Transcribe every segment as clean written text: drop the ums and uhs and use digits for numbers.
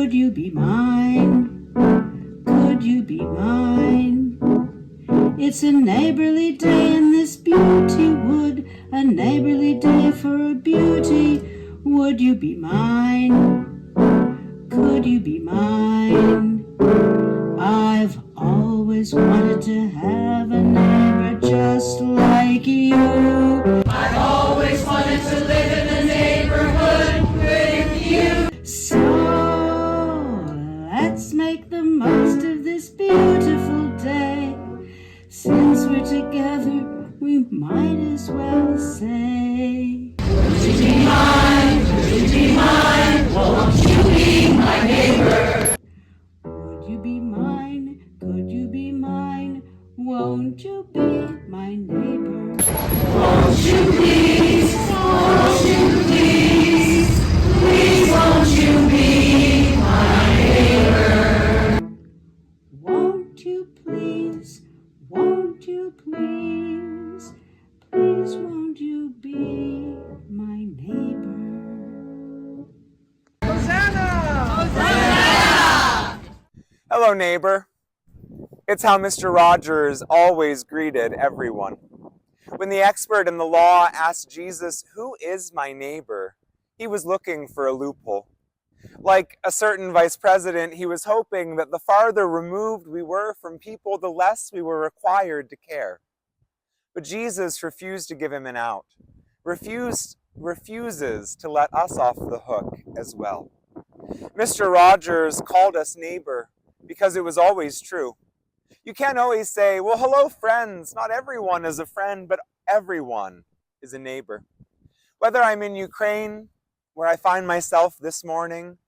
Would you be mine? Could you be mine? It's a neighborly day in this beauty wood, a neighborly day for a beauty. Would you be mine? Could you be mine? I've always wanted to have a neighbor just like you. I've always wanted to live in a neighborhood with you. So let's make the most of this beautiful day. Since we're together, we might as well say, Would you be mine? Would you be mine? Won't you be my neighbor? would you be mine? Could you be mine? Won't you be my neighbor? Won't you please? Won't you please? Please won't you be my neighbor? Won't you please? Won't you please? Please won't you be my neighbor? Hello, neighbor. It's how Mr. Rogers always greeted everyone. When the expert in the law asked Jesus, "Who is my neighbor?" he was looking for a loophole. Like a certain vice president, he was hoping that the farther removed we were from people, the less we were required to care. But Jesus refused to give him an out, refuses to let us off the hook as well. Mr. Rogers called us neighbor because it was always true. You can't always say, well, hello, friends. Not everyone is a friend, but everyone is a neighbor. Whether I'm in Ukraine, where I find myself this morning,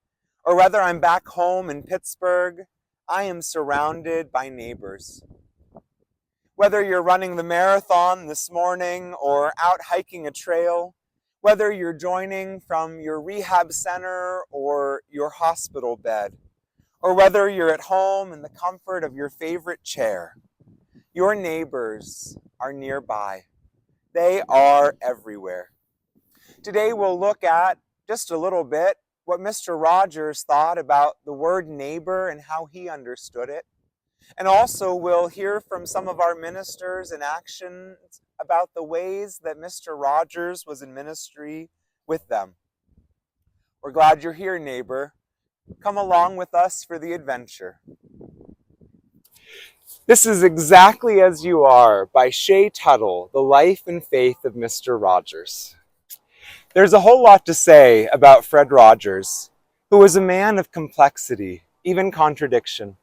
or whether I'm back home in Pittsburgh, I am surrounded by neighbors. Whether you're running the marathon this morning or out hiking a trail, whether you're joining from your rehab center or your hospital bed, or whether you're at home in the comfort of your favorite chair, your neighbors are nearby. They are everywhere. Today we'll look at just a little bit what Mr. Rogers thought about the word neighbor and how he understood it. And also we'll hear from some of our ministers in action about the ways that Mr. Rogers was in ministry with them. We're glad you're here, neighbor. Come along with us for the adventure. This is Exactly As You Are by Shay Tuttle, The Life and Faith of Mr. Rogers. There's a whole lot to say about Fred Rogers, who was a man of complexity, even contradiction.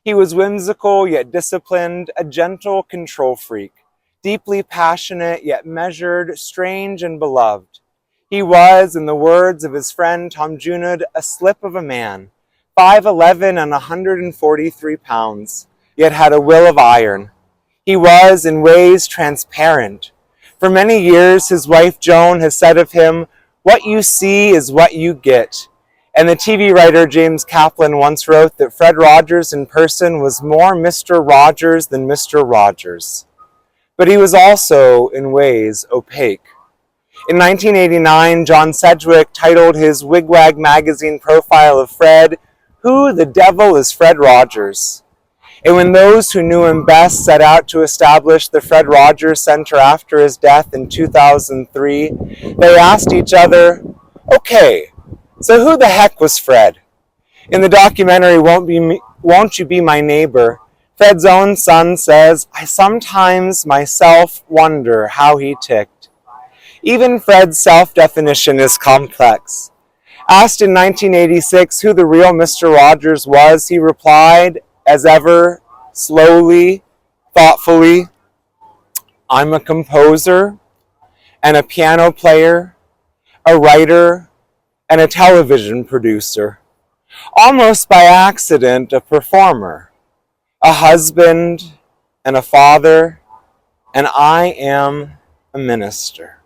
He was whimsical yet disciplined, a gentle control freak, deeply passionate yet measured, strange and beloved. He was, in the words of his friend Tom Junod, a slip of a man, 5'11" and 143 pounds, yet had a will of iron. He was, in ways, transparent. For many years, his wife Joan has said of him, "What you see is what you get." And the TV writer James Kaplan once wrote that Fred Rogers in person was more Mr. Rogers than Mr. Rogers. But he was also, in ways, opaque. In 1989, John Sedgwick titled his Wigwag magazine profile of Fred, "Who the Devil is Fred Rogers?" And when those who knew him best set out to establish the Fred Rogers Center after his death in 2003, they asked each other, okay, so who the heck was Fred? In the documentary Won't You Be My Neighbor, Fred's own son says, "I sometimes myself wonder how he ticked." Even Fred's self-definition is complex. Asked in 1986 who the real Mr. Rogers was, he replied, as ever, slowly, thoughtfully, "I'm a composer and a piano player, a writer and a television producer, almost by accident a performer, a husband and a father, and I am a minister."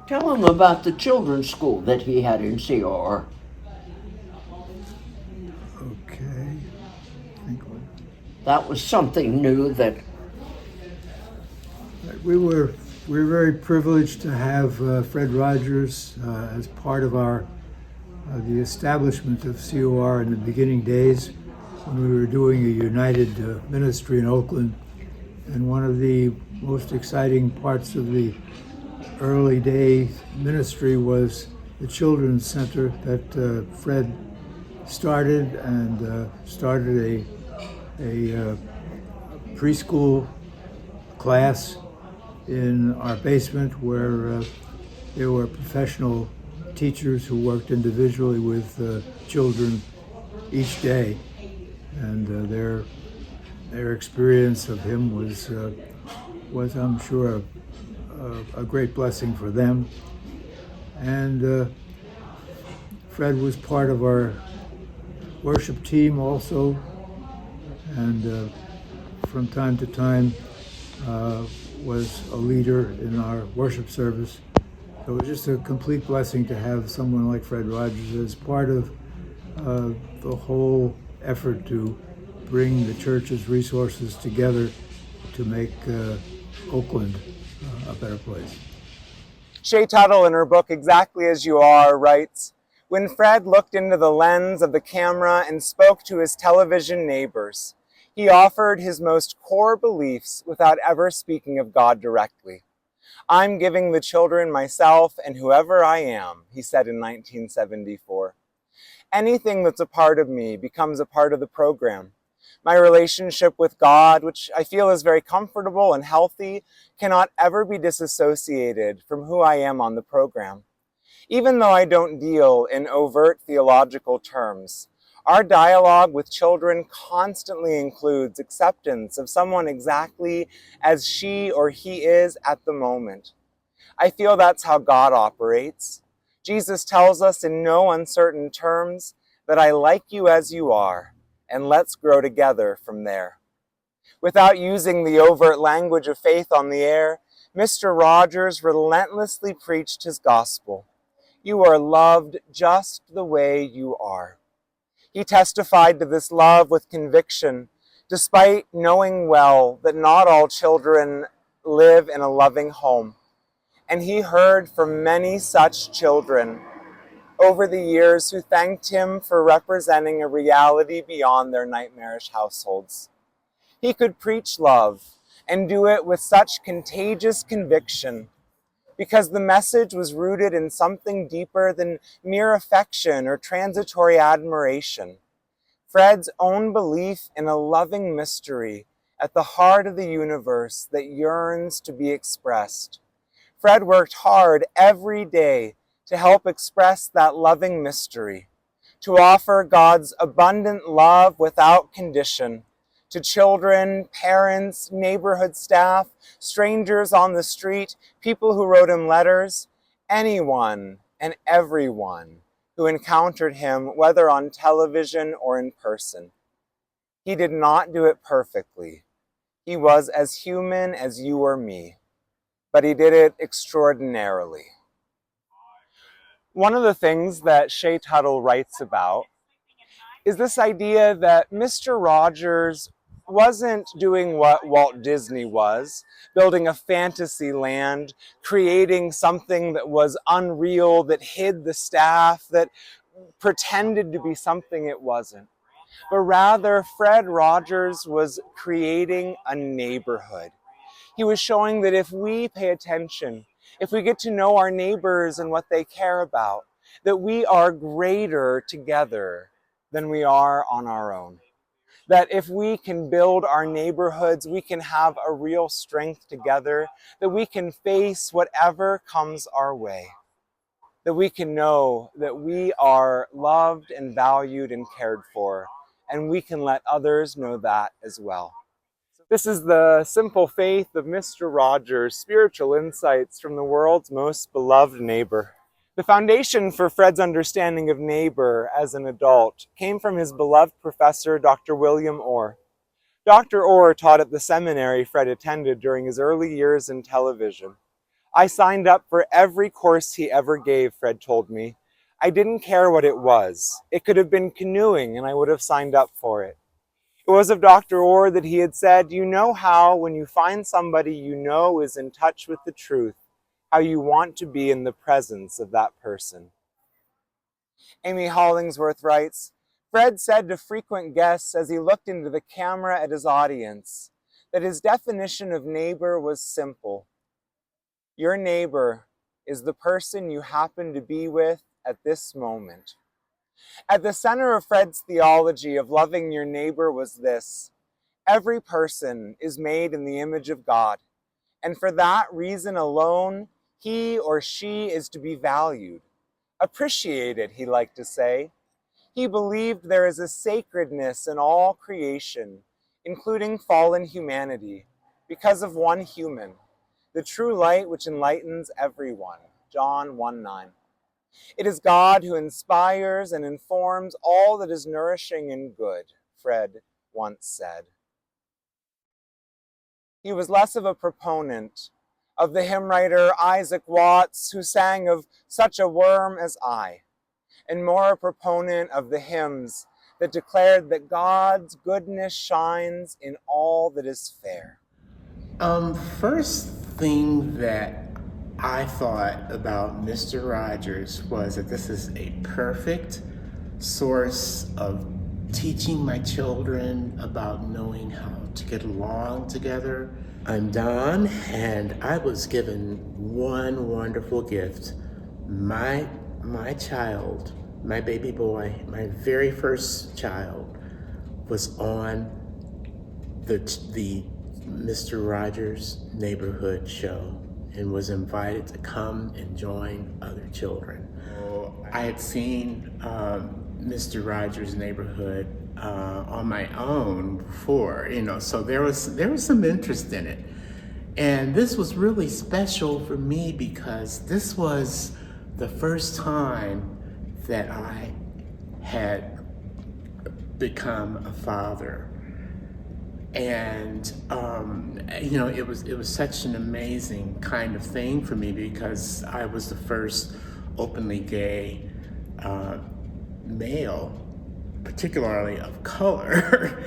Tell him about the children's school that he had in CR. Okay. That was something new that We were very privileged to have Fred Rogers as part of our the establishment of COR in the beginning days when we were doing a united ministry in Oakland. And one of the most exciting parts of the early day ministry was the Children's Center that Fred started, and started a preschool class in our basement where there were professional teachers who worked individually with children each day, and their experience of him was I'm sure a great blessing for them. And Fred was part of our worship team also, and from time to time was a leader in our worship service. So it was just a complete blessing to have someone like Fred Rogers as part of the whole effort to bring the church's resources together to make Oakland a better place. Shay Tuttle, in her book Exactly As You Are, writes, "When Fred looked into the lens of the camera and spoke to his television neighbors, he offered his most core beliefs without ever speaking of God directly. 'I'm giving the children myself and whoever I am,' he said in 1974. 'Anything that's a part of me becomes a part of the program. My relationship with God, which I feel is very comfortable and healthy, cannot ever be disassociated from who I am on the program. Even though I don't deal in overt theological terms, our dialogue with children constantly includes acceptance of someone exactly as she or he is at the moment. I feel that's how God operates. Jesus tells us in no uncertain terms that I like you as you are, and let's grow together from there.' Without using the overt language of faith on the air, Mr. Rogers relentlessly preached his gospel. You are loved just the way you are. He testified to this love with conviction, despite knowing well that not all children live in a loving home. And he heard from many such children over the years who thanked him for representing a reality beyond their nightmarish households. He could preach love and do it with such contagious conviction because the message was rooted in something deeper than mere affection or transitory admiration. Fred's own belief in a loving mystery at the heart of the universe that yearns to be expressed. Fred worked hard every day to help express that loving mystery, to offer God's abundant love without condition to children, parents, neighborhood staff, strangers on the street, people who wrote him letters, anyone and everyone who encountered him, whether on television or in person. He did not do it perfectly. He was as human as you or me, but he did it extraordinarily." One of the things that Shay Tuttle writes about is this idea that Mr. Rogers wasn't doing what Walt Disney was, building a fantasy land, creating something that was unreal, that hid the staff, that pretended to be something it wasn't. But rather, Fred Rogers was creating a neighborhood. He was showing that if we pay attention, if we get to know our neighbors and what they care about, that we are greater together than we are on our own. That if we can build our neighborhoods, we can have a real strength together, that we can face whatever comes our way, that we can know that we are loved and valued and cared for, and we can let others know that as well. This is the simple faith of Mr. Rogers, spiritual insights from the world's most beloved neighbor. The foundation for Fred's understanding of neighbor as an adult came from his beloved professor, Dr. William Orr. Dr. Orr taught at the seminary Fred attended during his early years in television. "I signed up for every course he ever gave," Fred told me. "I didn't care what it was. It could have been canoeing and I would have signed up for it." It was of Dr. Orr that he had said, "You know how when you find somebody you know is in touch with the truth, how you want to be in the presence of that person." Amy Hollingsworth writes, Fred said to frequent guests as he looked into the camera at his audience that his definition of neighbor was simple. Your neighbor is the person you happen to be with at this moment. At the center of Fred's theology of loving your neighbor was this: every person is made in the image of God, and for that reason alone, he or she is to be valued, appreciated, he liked to say. He believed there is a sacredness in all creation, including fallen humanity, because of one human, the true light which enlightens everyone. John 1:9. It is God who inspires and informs all that is nourishing and good, Fred once said. He was less of a proponent of the hymn writer Isaac Watts, who sang of such a worm as I, and more a proponent of the hymns that declared that God's goodness shines in all that is fair. First thing that I thought about Mr. Rogers was that this is a perfect source of teaching my children about knowing how to get along together. I'm Don, and I was given one wonderful gift. My child, my baby boy, my very first child, was on the Mr. Rogers Neighborhood Show and was invited to come and join other children. I had seen Mr. Rogers Neighborhood on my own before, so there was some interest in it. And this was really special for me because this was the first time that I had become a father. And it was such an amazing kind of thing for me because I was the first openly gay male, particularly of color,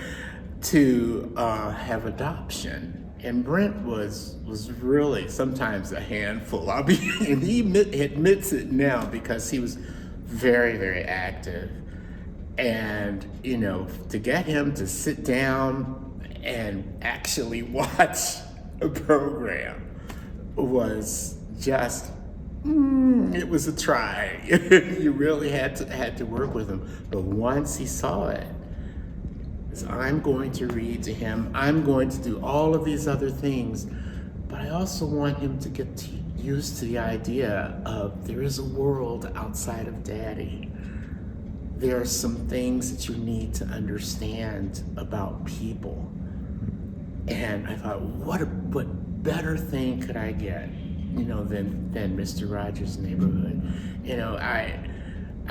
to have adoption. And Brent was really sometimes a handful. And he admits it now because he was very, very active. And, to get him to sit down and actually watch a program was just, it was a try. You really had to work with him. But once he saw it, I'm going to read to him, I'm going to do all of these other things, but I also want him to get used to the idea of there is a world outside of daddy. There are some things that you need to understand about people. And I thought, what better thing could I get, than Mr. Rogers' Neighborhood?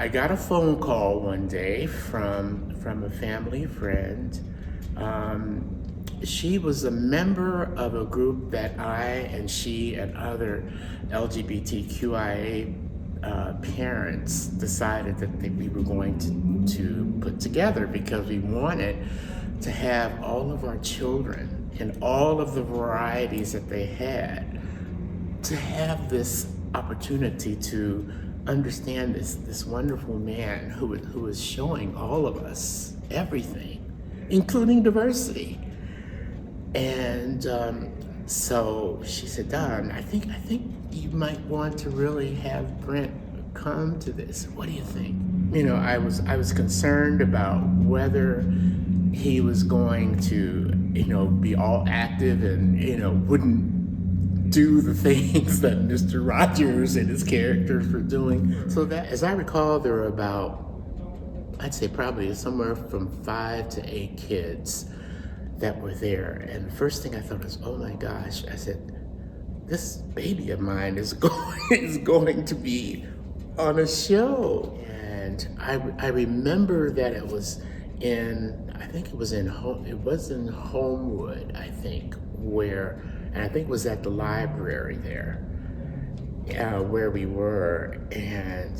I got a phone call one day from a family friend. She was a member of a group that I and she and other LGBTQIA parents decided that we were going to put together because we wanted to have all of our children in all of the varieties that they had to have this opportunity to understand this wonderful man who is showing all of us everything, including diversity. And so she said, Don, I think you might want to really have Brent come to this. What do you think? I was concerned about whether he was going to, be all active and, wouldn't do the things that Mr. Rogers and his characters were doing. So that, as I recall, there were about, I'd say probably somewhere from 5 to 8 kids that were there. And the first thing I thought was, oh my gosh, I said, this baby of mine is going to be on a show. And I remember that it was in Homewood, I think, and I think it was at the library there, where we were. And,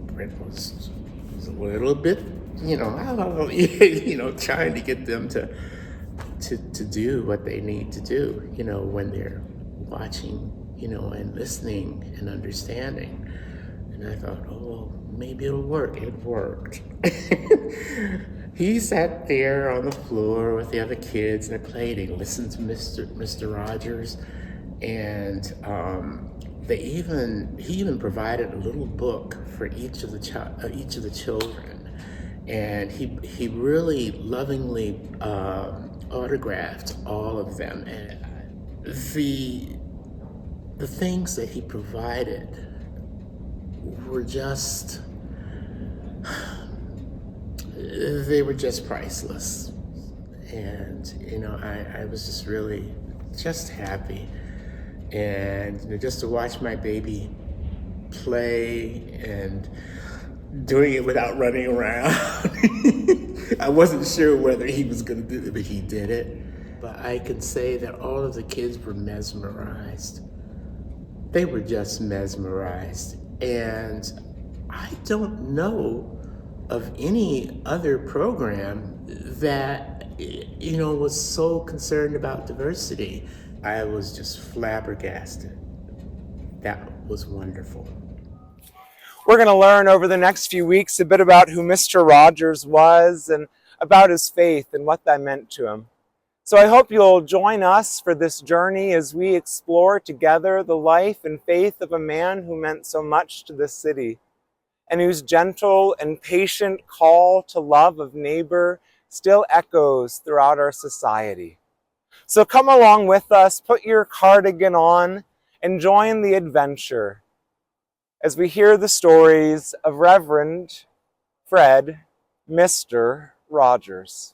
Brent was a little bit, trying to get them to do what they need to do, when they're watching, and listening and understanding. And And I thought, oh, well, maybe it'll work. It worked. He sat there on the floor with the other kids and they played. They listened to Mr. Rogers, and he even provided a little book for each of the children, and he really lovingly autographed all of them, and the things that he provided were just priceless. And I was just really just happy, and just to watch my baby play and doing it without running around. I wasn't sure whether he was going to do it, but he did it. But I can say that all of the kids were mesmerized. They were just mesmerized. And I don't know of any other program that, was so concerned about diversity. I was just flabbergasted. That was wonderful. We're going to learn over the next few weeks a bit about who Mr. Rogers was and about his faith and what that meant to him. So I hope you'll join us for this journey as we explore together the life and faith of a man who meant so much to this city, and whose gentle and patient call to love of neighbor still echoes throughout our society. So come along with us, put your cardigan on, and join the adventure as we hear the stories of Reverend Fred Mr. Rogers.